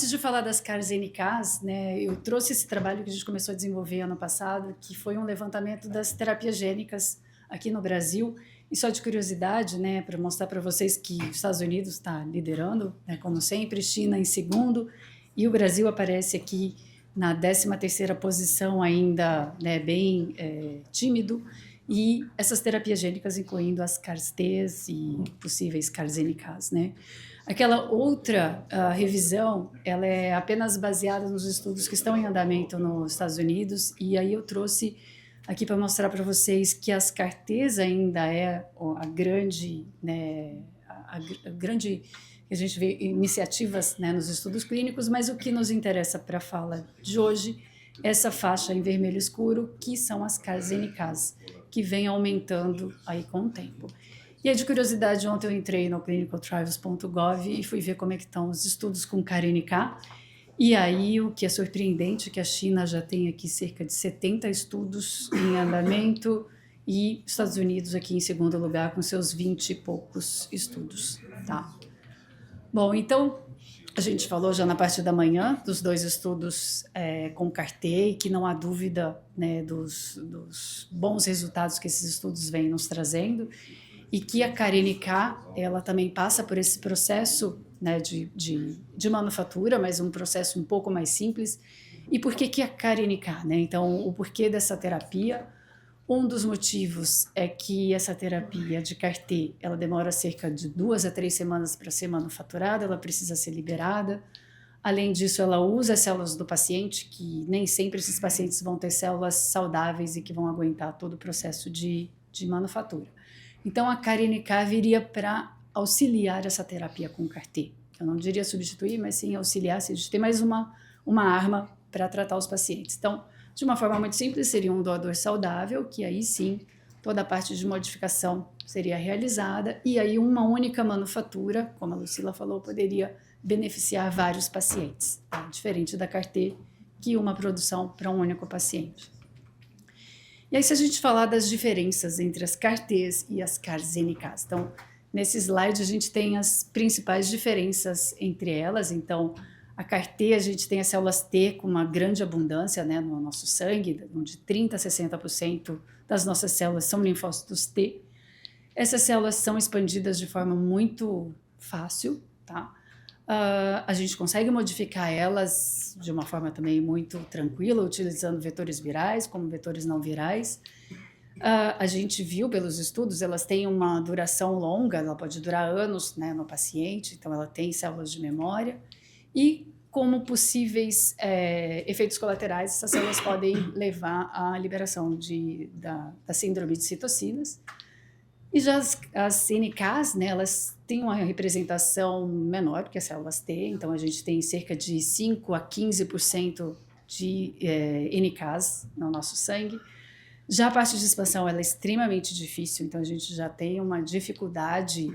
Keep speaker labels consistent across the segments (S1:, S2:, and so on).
S1: antes de falar das CARs-NKs, né, eu trouxe esse trabalho que a gente começou a desenvolver ano passado, que foi um levantamento das terapias gênicas aqui no Brasil. E só de curiosidade, né, para mostrar para vocês que os Estados Unidos está liderando, né, como sempre, China em segundo, e o Brasil aparece aqui na 13ª posição ainda, né, bem tímido, e essas terapias gênicas incluindo as CARs-Ts e possíveis CARs-NKs, né. Aquela outra revisão, ela é apenas baseada nos estudos que estão em andamento nos Estados Unidos, e aí eu trouxe aqui para mostrar para vocês que as CAR-Ts ainda é a grande, né, a grande que a gente vê iniciativas, né, nos estudos clínicos, mas o que nos interessa para a fala de hoje é essa faixa em vermelho escuro, que são as CARs-NKs, que vem aumentando aí com o tempo. E aí, de curiosidade, ontem eu entrei no clinicaltrials.gov e fui ver como é que estão os estudos com CAR-NK. E aí, o que é surpreendente é que a China já tem aqui cerca de 70 estudos em andamento e Estados Unidos aqui em segundo lugar com seus 20 e poucos estudos, tá? Bom, então, a gente falou já na parte da manhã dos dois estudos com CAR-T, e que não há dúvida, né, dos bons resultados que esses estudos vêm nos trazendo, e que a CAR-NK, ela também passa por esse processo, né, de manufatura, mas um processo um pouco mais simples. E por que a CAR-NK, né? Então, o porquê dessa terapia? Um dos motivos é que essa terapia de CAR-T, ela demora cerca de 2 a 3 semanas para ser manufaturada, ela precisa ser liberada. Além disso, ela usa as células do paciente, que nem sempre esses pacientes vão ter células saudáveis e que vão aguentar todo o processo de manufatura. Então, a CAR-NK viria para auxiliar essa terapia com CAR-T. Eu não diria substituir, mas sim auxiliar, se a gente tem mais uma arma para tratar os pacientes. Então, de uma forma muito simples, seria um doador saudável, que aí sim, toda a parte de modificação seria realizada, e aí uma única manufatura, como a Lucila falou, poderia beneficiar vários pacientes, tá? Diferente da CAR-T, que uma produção para um único paciente. E aí, se a gente falar das diferenças entre as CAR-Ts e as CARs-NKs, então, nesse slide a gente tem as principais diferenças entre elas. Então, a CAR-T, a gente tem as células T com uma grande abundância, né, no nosso sangue, onde 30% a 60% das nossas células são linfócitos T. Essas células são expandidas de forma muito fácil, tá? A gente consegue modificar elas de uma forma também muito tranquila, utilizando vetores virais como vetores não virais. A gente viu pelos estudos, elas têm uma duração longa, ela pode durar anos, né, no paciente, então ela tem células de memória. E como possíveis efeitos colaterais, essas células podem levar à liberação da síndrome de citocinas. E já as NKs, né, elas têm uma representação menor que as células T, então a gente tem cerca de 5 a 15% de NKs no nosso sangue. Já a parte de expansão ela é extremamente difícil, então a gente já tem uma dificuldade,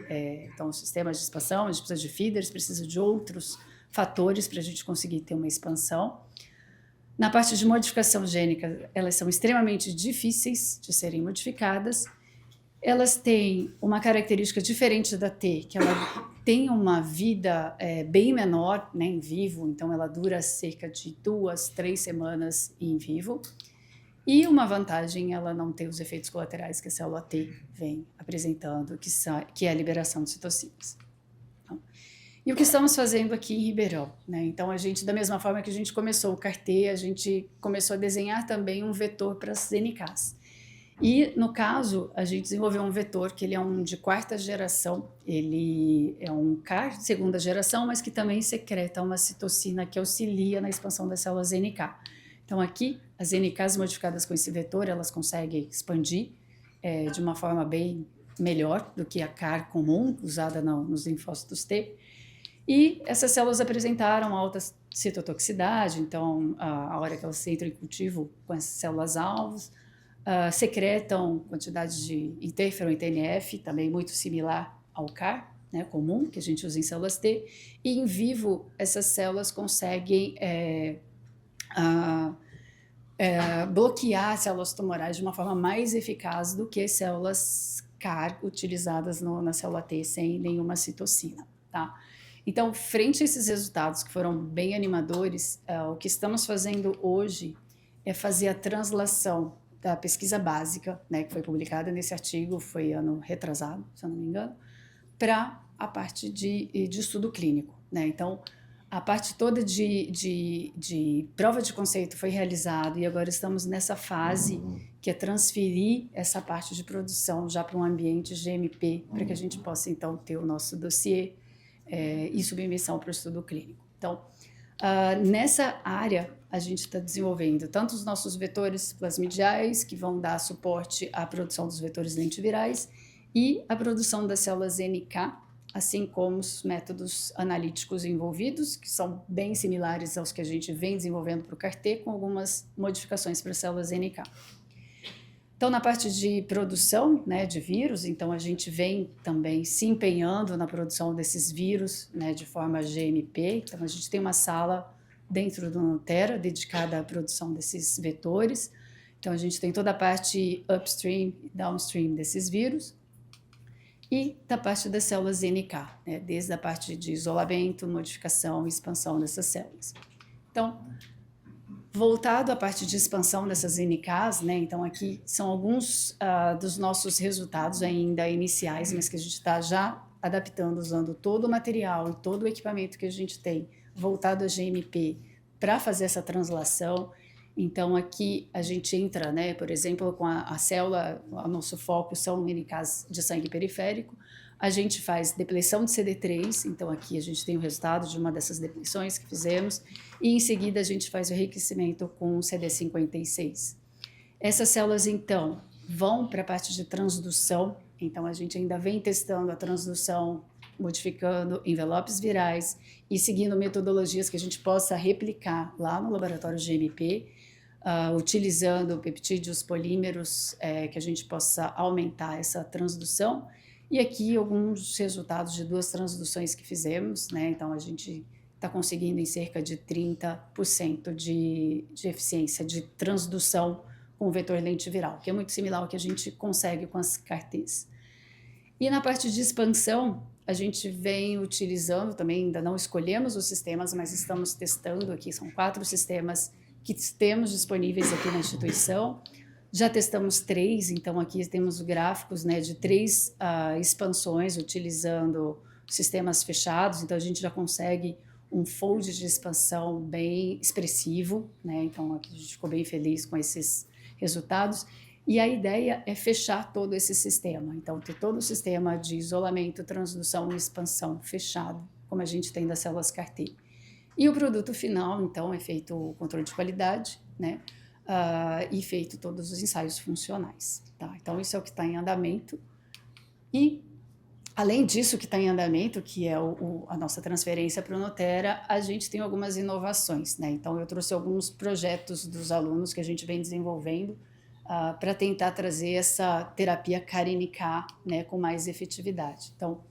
S1: então o sistema de expansão, a gente precisa de feeders, precisa de outros fatores para a gente conseguir ter uma expansão. Na parte de modificação gênica, elas são extremamente difíceis de serem modificadas. Elas têm uma característica diferente da T, que ela tem uma vida bem menor, né, em vivo, então ela dura cerca de 2, 3 semanas em vivo. E uma vantagem, ela não tem os efeitos colaterais que a célula T vem apresentando, que é a liberação de citocinas. Então, e o que estamos fazendo aqui em Ribeirão, né? Então, a gente, da mesma forma que a gente começou o CAR-T, a gente começou a desenhar também um vetor para as NKs. E, no caso, a gente desenvolveu um vetor que ele é um de 4ª geração, ele é um CAR de 2ª geração, mas que também secreta uma citocina que auxilia na expansão das células NK. Então, aqui, as NKs modificadas com esse vetor, elas conseguem expandir de uma forma bem melhor do que a CAR comum, usada nos linfócitos T. E essas células apresentaram alta citotoxicidade, então, a hora que elas entram em cultivo com as células-alvos, secretam quantidades de interferon e TNF, também muito similar ao CAR, né, comum, que a gente usa em células T, e em vivo essas células conseguem bloquear células tumorais de uma forma mais eficaz do que células CAR utilizadas na célula T sem nenhuma citocina, tá? Então, frente a esses resultados que foram bem animadores, o que estamos fazendo hoje é fazer a translação da pesquisa básica, né, que foi publicada nesse artigo, foi ano retrasado, se eu não me engano, para a parte de estudo clínico, né? Então, a parte toda de prova de conceito foi realizada e agora estamos nessa fase que é transferir essa parte de produção já para um ambiente GMP, para que a gente possa, então, ter o nosso dossiê e submissão para o estudo clínico. Então, nessa área, a gente está desenvolvendo tanto os nossos vetores plasmidiais, que vão dar suporte à produção dos vetores lentivirais, e a produção das células NK, assim como os métodos analíticos envolvidos, que são bem similares aos que a gente vem desenvolvendo para o CAR-T, com algumas modificações para as células NK. Então, na parte de produção, né, de vírus, então a gente vem também se empenhando na produção desses vírus, né, de forma GMP. Então, a gente tem uma sala dentro do Notera dedicada à produção desses vetores. Então, a gente tem toda a parte upstream e downstream desses vírus. E da parte das células NK, né, desde a parte de isolamento, modificação e expansão dessas células. Então, voltado à parte de expansão dessas NKs, né, então aqui são alguns dos nossos resultados ainda iniciais, mas que a gente está já adaptando, usando todo o material e todo o equipamento que a gente tem voltado a GMP para fazer essa translação. Então, aqui a gente entra, né, por exemplo, com a célula, o nosso foco são NKs de sangue periférico, a gente faz depleção de CD3, então aqui a gente tem o resultado de uma dessas depleções que fizemos, e em seguida a gente faz o enriquecimento com CD56. Essas células, então, vão para a parte de transdução, então a gente ainda vem testando a transdução, modificando envelopes virais e seguindo metodologias que a gente possa replicar lá no laboratório GMP, utilizando peptídeos polímeros que a gente possa aumentar essa transdução. E aqui alguns resultados de 2 transduções que fizemos, né? Então a gente está conseguindo em cerca de 30% de eficiência de transdução com o vetor lentiviral, que é muito similar ao que a gente consegue com as CAR-Ts. E na parte de expansão, a gente vem utilizando também, ainda não escolhemos os sistemas, mas estamos testando aqui, são 4 sistemas que temos disponíveis aqui na instituição. Já testamos 3, então aqui temos gráficos, né, de 3 expansões utilizando sistemas fechados, então a gente já consegue um fold de expansão bem expressivo, né, então aqui a gente ficou bem feliz com esses resultados. E a ideia é fechar todo esse sistema, então ter todo o sistema de isolamento, transdução e expansão fechado, como a gente tem das células CAR-T. E o produto final, então, é feito o controle de qualidade, né? E feito todos os ensaios funcionais. Tá? Então, isso é o que está em andamento. E, além disso que está em andamento, que é a nossa transferência para o Notera, a gente tem algumas inovações, né? Então, eu trouxe alguns projetos dos alunos que a gente vem desenvolvendo para tentar trazer essa terapia CAR-NK, né, com mais efetividade. Então,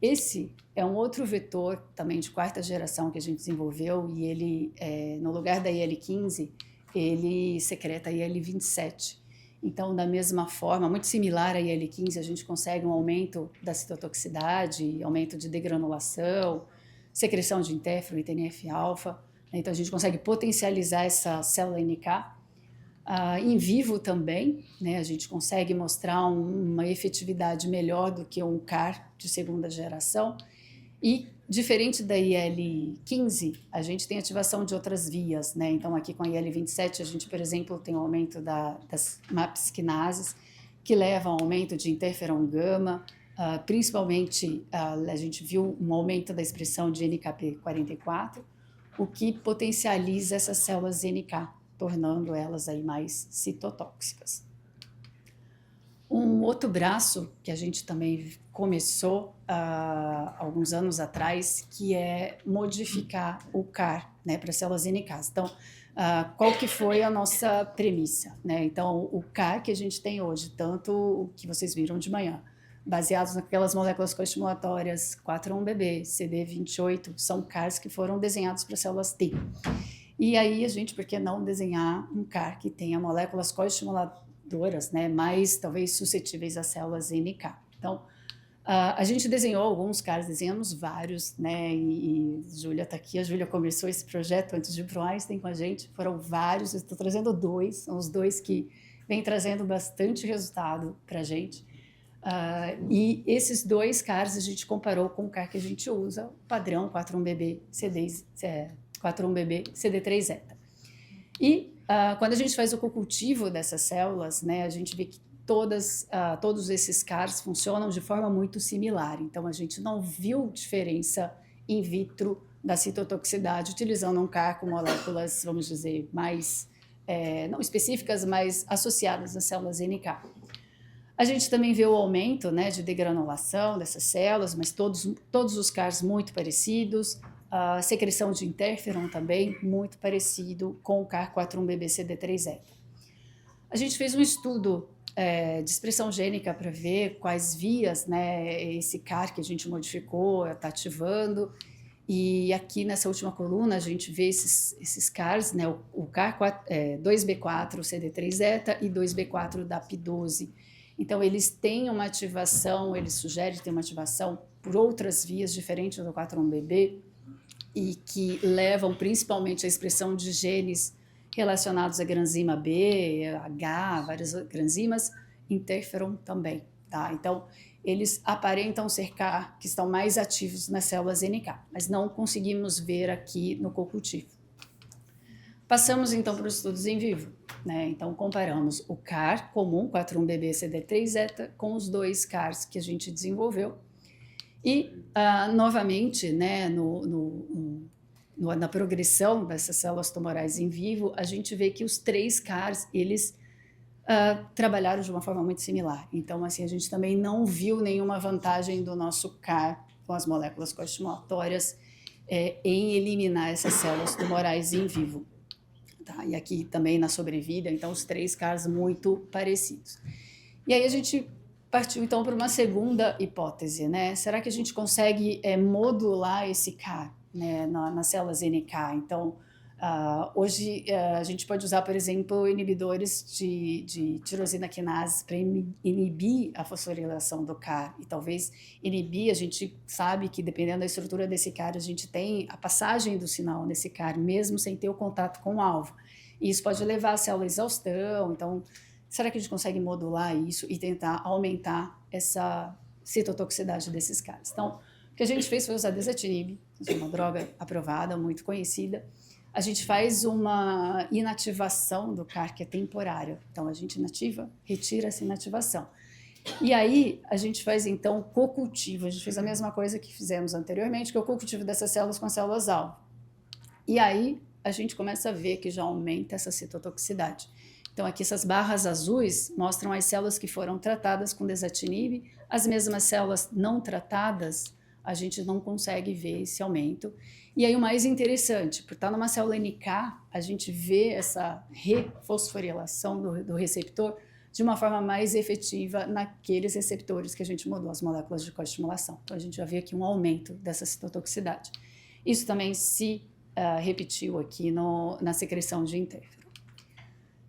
S1: esse é um outro vetor também de 4ª geração que a gente desenvolveu e ele, no lugar da IL-15, ele secreta a IL-27. Então, da mesma forma, muito similar à IL-15, a gente consegue um aumento da citotoxicidade, aumento de degranulação, secreção de interferon e TNF-alfa. Então, a gente consegue potencializar essa célula NK. Em vivo também, né, a gente consegue mostrar uma efetividade melhor do que um CAR de 2ª geração. E, diferente da IL-15, a gente tem ativação de outras vias, né? Então, aqui com a IL-27, a gente, por exemplo, tem um aumento das MAPS quinases, que levam ao aumento de interferon gama, principalmente a gente viu um aumento da expressão de NKp44, o que potencializa essas células NK, tornando elas aí mais citotóxicas. Um outro braço que a gente também começou alguns anos atrás, que é modificar o CAR, né, para células NKs. Então, qual que foi a nossa premissa, né? Então, o CAR que a gente tem hoje, tanto o que vocês viram de manhã, baseados naquelas moléculas coestimulatórias 4,1-BB, CD28, são CARs que foram desenhados para células T. E aí a gente, por que não desenhar um CAR que tenha moléculas coestimuladoras, né, mais talvez suscetíveis às células NK? Então, A gente desenhou alguns CARs, desenhamos vários, né? E Júlia está aqui, a Júlia começou esse projeto antes de ir para o Einstein com a gente, foram vários, eu estou trazendo dois, são os dois que vêm trazendo bastante resultado para a gente. E esses dois CARs a gente comparou com o CAR que a gente usa, o padrão 41BB CD3-zeta. E quando a gente faz o cocultivo dessas células, né, a gente vê que todos esses CARs funcionam de forma muito similar. Então, a gente não viu diferença in vitro da citotoxicidade utilizando um CAR com moléculas, vamos dizer, mais, não específicas, mas associadas às células NK. A gente também vê o aumento, né, de degranulação dessas células, mas todos os CARs muito parecidos. A secreção de interferon também muito parecido com o CAR 41BB-CD3-zeta. A gente fez um estudo de expressão gênica para ver quais vias, né, esse CAR que a gente modificou está ativando. E aqui nessa última coluna a gente vê esses CARs, né, o CAR 2B4 CD3-zeta e 2B4 DAP12. Então, eles têm uma ativação, eles sugerem ter uma ativação por outras vias diferentes do 41BB e que levam principalmente à expressão de genes relacionados à granzima B, H, várias granzimas, interferon também, tá? Então, eles aparentam ser CAR que estão mais ativos nas células NK, mas não conseguimos ver aqui no cocultivo. Passamos então para os estudos em vivo, né? Então comparamos o CAR comum 41BB CD3-zeta com os dois CARs que a gente desenvolveu e novamente, né, na progressão dessas células tumorais em vivo, a gente vê que os três CARs eles trabalharam de uma forma muito similar. Então, assim, a gente também não viu nenhuma vantagem do nosso CAR com as moléculas costimulatórias em eliminar essas células tumorais em vivo. Tá? E aqui também na sobrevida, então os três CARs muito parecidos. E aí a gente partiu então para uma segunda hipótese, né? Será que a gente consegue modular esse CAR, né, nas células NK? Então, hoje a gente pode usar, por exemplo, inibidores de tirosina quinase para inibir a fosforilação do CAR e talvez inibir, a gente sabe que dependendo da estrutura desse CAR, a gente tem a passagem do sinal nesse CAR, mesmo sem ter o contato com o alvo. E isso pode levar a célula à exaustão, então será que a gente consegue modular isso e tentar aumentar essa citotoxicidade desses CARs? Então, o que a gente fez foi usar desatinib, uma droga aprovada, muito conhecida. A gente faz uma inativação do CAR que é temporária. Então, a gente inativa, retira essa inativação. E aí, a gente faz, então, cocultivo. A gente fez a mesma coisa que fizemos anteriormente, que é o cocultivo dessas células com células-alvo. E aí, a gente começa a ver que já aumenta essa citotoxicidade. Então, aqui essas barras azuis mostram as células que foram tratadas com desatinib. As mesmas células não tratadas, a gente não consegue ver esse aumento. E aí o mais interessante, por estar numa célula NK, a gente vê essa refosforilação do receptor de uma forma mais efetiva naqueles receptores que a gente mudou as moléculas de coestimulação. Então a gente já vê aqui um aumento dessa citotoxicidade. Isso também se repetiu aqui na secreção de interferon.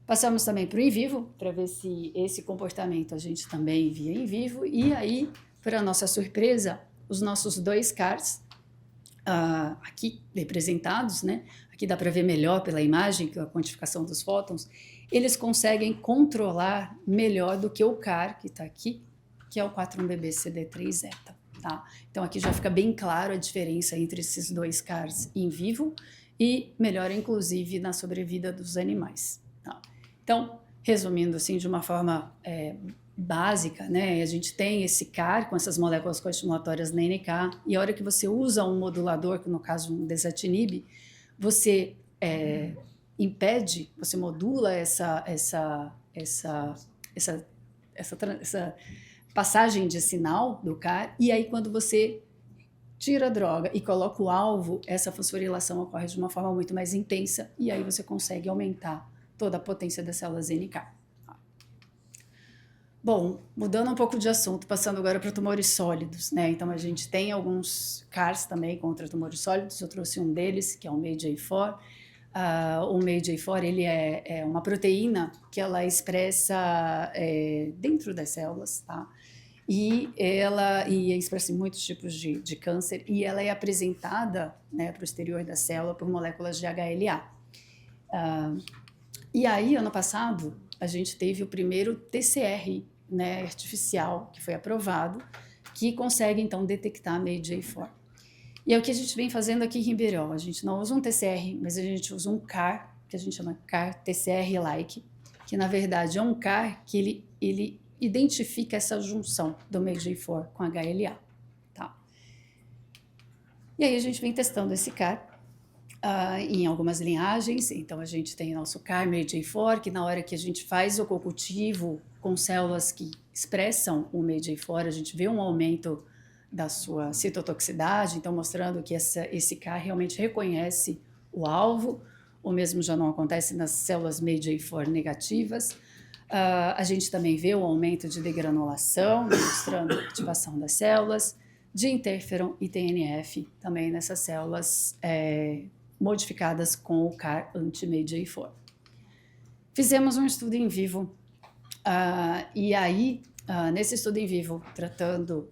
S1: Passamos também para o in vivo, para ver se esse comportamento a gente também via em vivo. E aí, para nossa surpresa, os nossos dois CARs, aqui representados, né? Aqui dá para ver melhor pela imagem, que é a quantificação dos fótons, eles conseguem controlar melhor do que o CAR, que está aqui, que é o 41BB CD3-zeta. Tá? Então, aqui já fica bem claro a diferença entre esses dois CARs em vivo e melhora, inclusive, na sobrevida dos animais. Tá? Então, resumindo assim, de uma forma básica, né? A gente tem esse CAR com essas moléculas coestimulatórias na NK e a hora que você usa um modulador, que no caso um desatinib, você impede, você modula essa passagem de sinal do CAR e aí quando você tira a droga e coloca o alvo, essa fosforilação ocorre de uma forma muito mais intensa e aí você consegue aumentar toda a potência das células NK. Bom, mudando um pouco de assunto, passando agora para tumores sólidos, né? Então, a gente tem alguns CARs também contra tumores sólidos, eu trouxe um deles, que é o MAGE-A4. O MAGE-A4, ele é uma proteína que ela expressa dentro das células, tá? e ela expressa em muitos tipos de câncer, e ela é apresentada, né, para o exterior da célula por moléculas de HLA. E aí, ano passado, a gente teve o primeiro TCR, né, artificial, que foi aprovado, que consegue, então, detectar MAGE-A4. E é o que a gente vem fazendo aqui em Ribeirão. A gente não usa um TCR, mas a gente usa um CAR, que a gente chama CAR TCR-like, que, na verdade, é um CAR que ele identifica essa junção do MAGE-A4 com HLA. Tá? E aí a gente vem testando esse CAR em algumas linhagens. Então a gente tem nosso CAR MAGE-A4, que na hora que a gente faz o co-cultivo com células que expressam o MAGE-A4, a gente vê um aumento da sua citotoxicidade, então mostrando que esse CAR realmente reconhece o alvo. O mesmo já não acontece nas células MAGE-A4 negativas. A gente também vê o aumento de degranulação, mostrando a ativação das células, de interferon e TNF também nessas células modificadas com o CAR anti-MAGE-A4. Fizemos um estudo em vivo, e aí, nesse estudo em vivo, tratando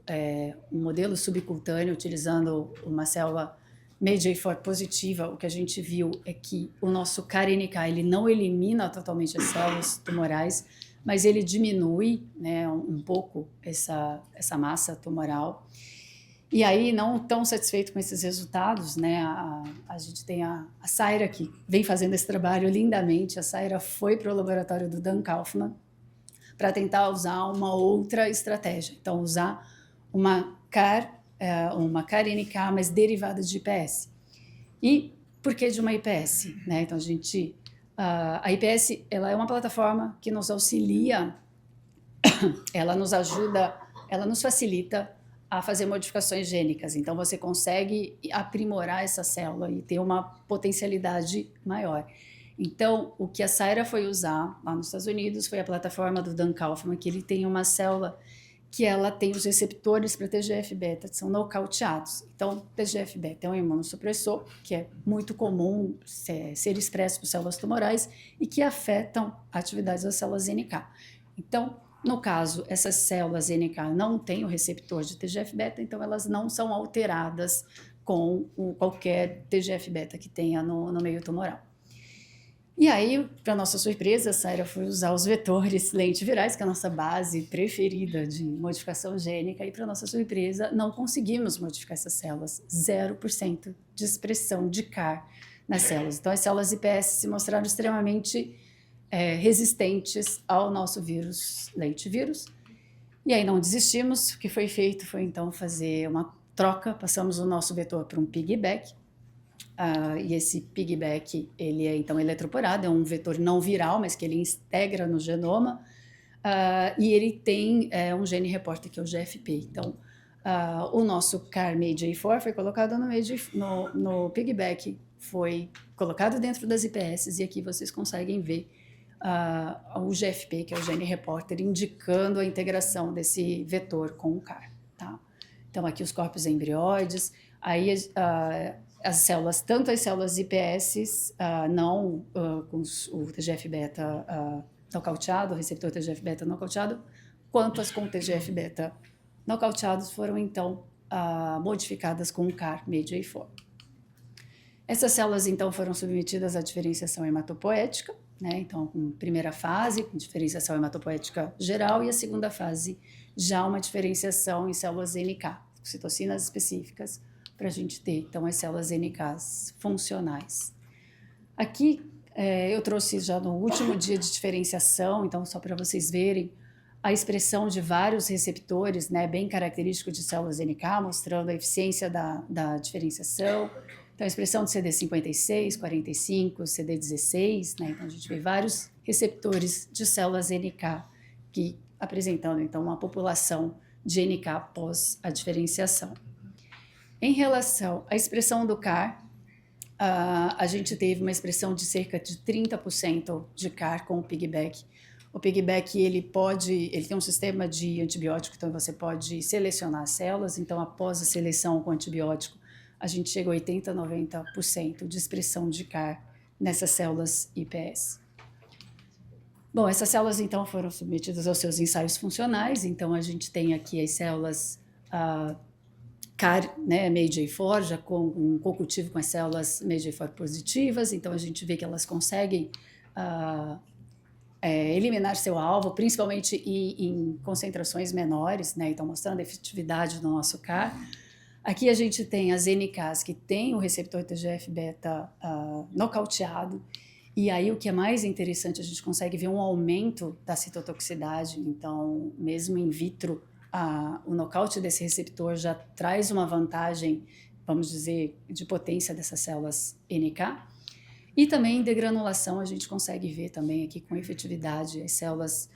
S1: um modelo subcutâneo, utilizando uma célula MAGE-A4 positiva, o que a gente viu é que o nosso CAR-NK ele não elimina totalmente as células tumorais, mas ele diminui, né, um pouco essa massa tumoral. E aí, não tão satisfeito com esses resultados, né, a gente tem a Saira, que vem fazendo esse trabalho lindamente. A Saira foi para o laboratório do Dan Kaufman para tentar usar uma outra estratégia. Então, usar uma CAR-NK, mas derivada de IPS. E por que de uma IPS? Né? Então, a IPS ela é uma plataforma que nos auxilia, ela nos ajuda, ela nos facilita a fazer modificações gênicas. Então, você consegue aprimorar essa célula e ter uma potencialidade maior. Então, o que a Saira foi usar lá nos Estados Unidos foi a plataforma do Dan Kaufman, que ele tem uma célula que ela tem os receptores para TGF-beta, que são nocauteados. Então, TGF-beta é um imunossupressor, que é muito comum ser expresso por células tumorais e que afetam a atividade das células NK. Então, no caso, essas células NK não têm o receptor de TGF-beta, então elas não são alteradas com qualquer TGF-beta que tenha no meio tumoral. E aí, para nossa surpresa, a Saira foi usar os vetores lentivirais, que é a nossa base preferida de modificação gênica, e para nossa surpresa, não conseguimos modificar essas células, 0% de expressão de CAR nas células. Então, as células IPS se mostraram extremamente resistentes ao nosso vírus, lentivírus. E aí não desistimos. O que foi feito foi, então, fazer uma troca, passamos o nosso vetor para um piggyback, e esse piggyback ele é então eletroporado, é um vetor não viral, mas que ele integra no genoma, e ele tem um gene repórter que é o GFP. Então, o nosso CAR MAGE-A4 foi colocado no piggyback, foi colocado dentro das IPS, e aqui vocês conseguem ver o GFP, que é o gene repórter, indicando a integração desse vetor com o CAR. Tá? Então, aqui os corpos embrióides, aí as células, tanto as células IPS com o TGF-beta nocauteado, o receptor TGF-beta nocauteado, quanto as com TGF-beta nocauteados foram, então, modificadas com o CAR MAGE-A4. Essas células, então, foram submetidas à diferenciação hematopoética, né? Então, primeira fase, com diferenciação hematopoética geral, e a segunda fase, já uma diferenciação em células NK, citocinas específicas, para a gente ter, então, as células NKs funcionais. Aqui, eu trouxe já no último dia de diferenciação, então, só para vocês verem, a expressão de vários receptores, né, bem característico de células NK, mostrando a eficiência da diferenciação. Então, a expressão de CD56, 45, CD16, né, então a gente vê vários receptores de células NK que apresentando, então, uma população de NK após a diferenciação. Em relação à expressão do CAR, a gente teve uma expressão de cerca de 30% de CAR com o piggyback. O piggyback ele tem um sistema de antibiótico, então você pode selecionar as células. Então, após a seleção com antibiótico, a gente chega a 80% a 90% de expressão de CAR nessas células IPS. Bom, essas células então foram submetidas aos seus ensaios funcionais, então a gente tem aqui as células CAR, né, MAGE-A4, já com um co-cultivo com as células MAGE-A4 positivas, então a gente vê que elas conseguem eliminar seu alvo, principalmente em concentrações menores, né, então mostrando a efetividade do nosso CAR. Aqui a gente tem as NKs que tem o receptor TGF-beta nocauteado, e aí o que é mais interessante, a gente consegue ver um aumento da citotoxicidade, então mesmo in vitro, o nocaute desse receptor já traz uma vantagem, vamos dizer, de potência dessas células NK. E também em degranulação a gente consegue ver também aqui com efetividade as células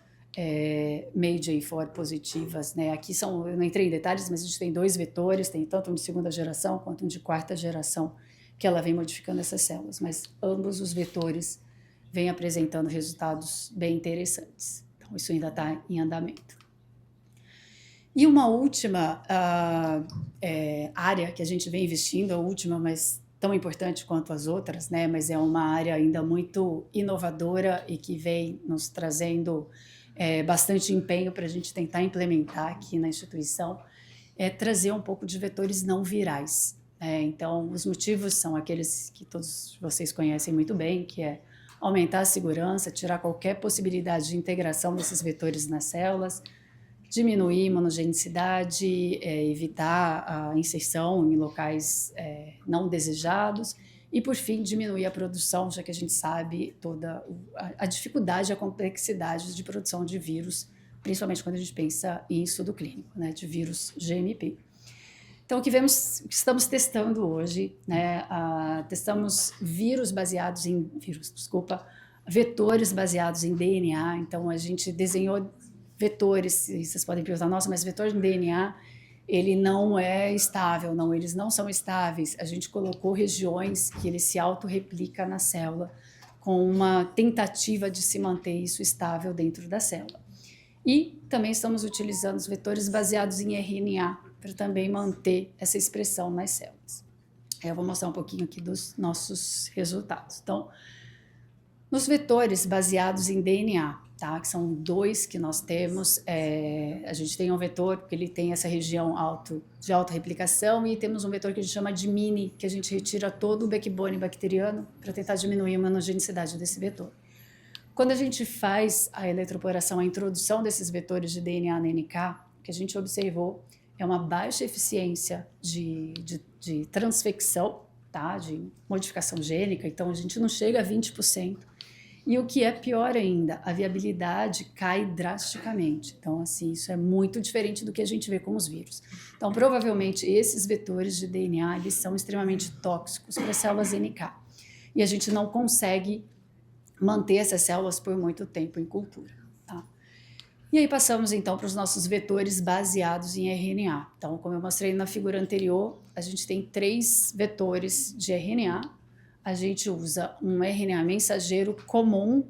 S1: MAGE-A4 positivas, né? Aqui eu não entrei em detalhes, mas a gente tem 2 vetores, tem tanto um de segunda geração quanto um de quarta geração, que ela vem modificando essas células, mas ambos os vetores vêm apresentando resultados bem interessantes. Então isso ainda está em andamento. E uma última área que a gente vem investindo, a última, mas tão importante quanto as outras, né? Mas é uma área ainda muito inovadora e que vem nos trazendo bastante empenho para a gente tentar implementar aqui na instituição, é trazer um pouco de vetores não virais. Então, os motivos são aqueles que todos vocês conhecem muito bem, que é aumentar a segurança, tirar qualquer possibilidade de integração desses vetores nas células, diminuir a imunogenicidade, evitar a inserção em locais não desejados e, por fim, diminuir a produção, já que a gente sabe toda a dificuldade e a complexidade de produção de vírus, principalmente quando a gente pensa em estudo clínico, né, de vírus GMP. Então, o que estamos testando hoje, né, testamos vetores baseados em DNA, então a gente desenhou vetores, vocês podem perguntar, nossa, mas vetor de DNA, ele não é estável, não, eles não são estáveis. A gente colocou regiões que ele se autorreplica na célula, com uma tentativa de se manter isso estável dentro da célula. E também estamos utilizando os vetores baseados em RNA, para também manter essa expressão nas células. Eu vou mostrar um pouquinho aqui dos nossos resultados. Então, nos vetores baseados em DNA, tá? Que são 2 que nós temos, a gente tem um vetor que ele tem essa região de autorreplicação e temos um vetor que a gente chama de mini, que a gente retira todo o backbone bacteriano para tentar diminuir a imunogenicidade desse vetor. Quando a gente faz a eletroporação, a introdução desses vetores de DNA na NK, o que a gente observou é uma baixa eficiência de transfecção, tá? De modificação gênica, então a gente não chega a 20%. E o que é pior ainda, a viabilidade cai drasticamente. Então, assim, isso é muito diferente do que a gente vê com os vírus. Então, provavelmente, esses vetores de DNA, eles são extremamente tóxicos para as células NK. E a gente não consegue manter essas células por muito tempo em cultura. Tá? E aí passamos, então, para os nossos vetores baseados em RNA. Então, como eu mostrei na figura anterior, a gente tem 3 vetores de RNA. A gente usa um RNA mensageiro comum,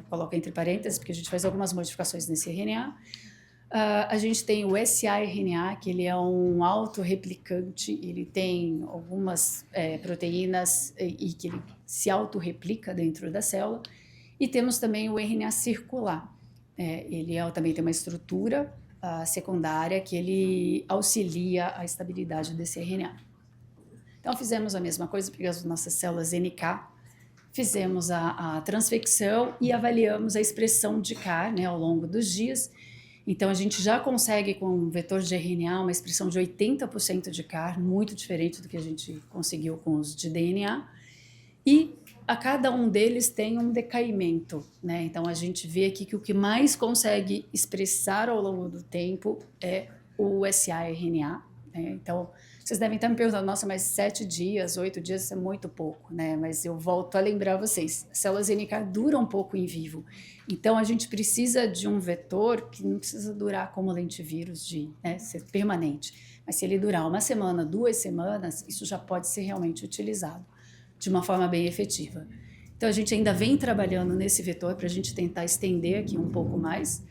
S1: coloca entre parênteses, porque a gente faz algumas modificações nesse RNA. A gente tem o siRNA, que ele é um autorreplicante, ele tem algumas proteínas e que ele se autorreplica dentro da célula. E temos também o RNA circular. Ele também tem uma estrutura secundária que ele auxilia a estabilidade desse RNA. Então, fizemos a mesma coisa, pegamos as nossas células NK, fizemos a transfecção e avaliamos a expressão de CAR, né, ao longo dos dias. Então, a gente já consegue, com um vetor de RNA, uma expressão de 80% de CAR, muito diferente do que a gente conseguiu com os de DNA. E a cada um deles tem um decaimento, né? Então, a gente vê aqui que o que mais consegue expressar ao longo do tempo é o siRNA, né? Então, vocês devem estar me perguntando, nossa, mas 7 dias, 8 dias, isso é muito pouco, né? Mas eu volto a lembrar vocês, as células NK duram um pouco em vivo. Então, a gente precisa de um vetor que não precisa durar como lentivírus, ser permanente. Mas se ele durar 1 semana, 2 semanas, isso já pode ser realmente utilizado de uma forma bem efetiva. Então, a gente ainda vem trabalhando nesse vetor para a gente tentar estender aqui um pouco mais.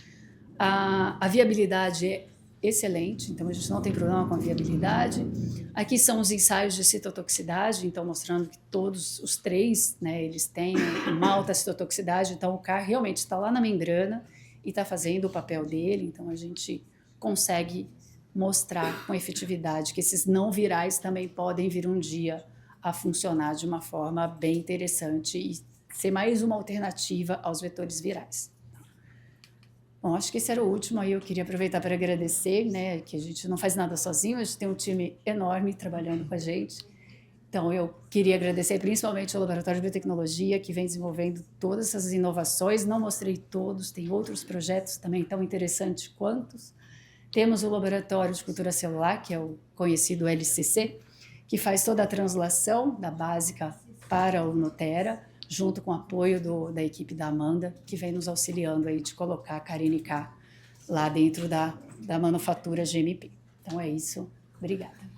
S1: A viabilidade excelente, então a gente não tem problema com a viabilidade. Aqui são os ensaios de citotoxicidade, então mostrando que todos os três, né, eles têm uma alta citotoxicidade, então o CAR realmente está lá na membrana e está fazendo o papel dele, então a gente consegue mostrar com efetividade que esses não virais também podem vir um dia a funcionar de uma forma bem interessante e ser mais uma alternativa aos vetores virais. Bom, acho que esse era o último, aí eu queria aproveitar para agradecer, né, que a gente não faz nada sozinho, a gente tem um time enorme trabalhando com a gente. Então, eu queria agradecer principalmente ao Laboratório de Biotecnologia, que vem desenvolvendo todas essas inovações. Não mostrei todos, tem outros projetos também tão interessantes quantos. Temos o Laboratório de Cultura Celular, que é o conhecido LCC, que faz toda a translação da básica para o Nutera, junto com o apoio da equipe da Amanda, que vem nos auxiliando aí de colocar a Carine K lá dentro da manufatura GMP. Então é isso. Obrigada.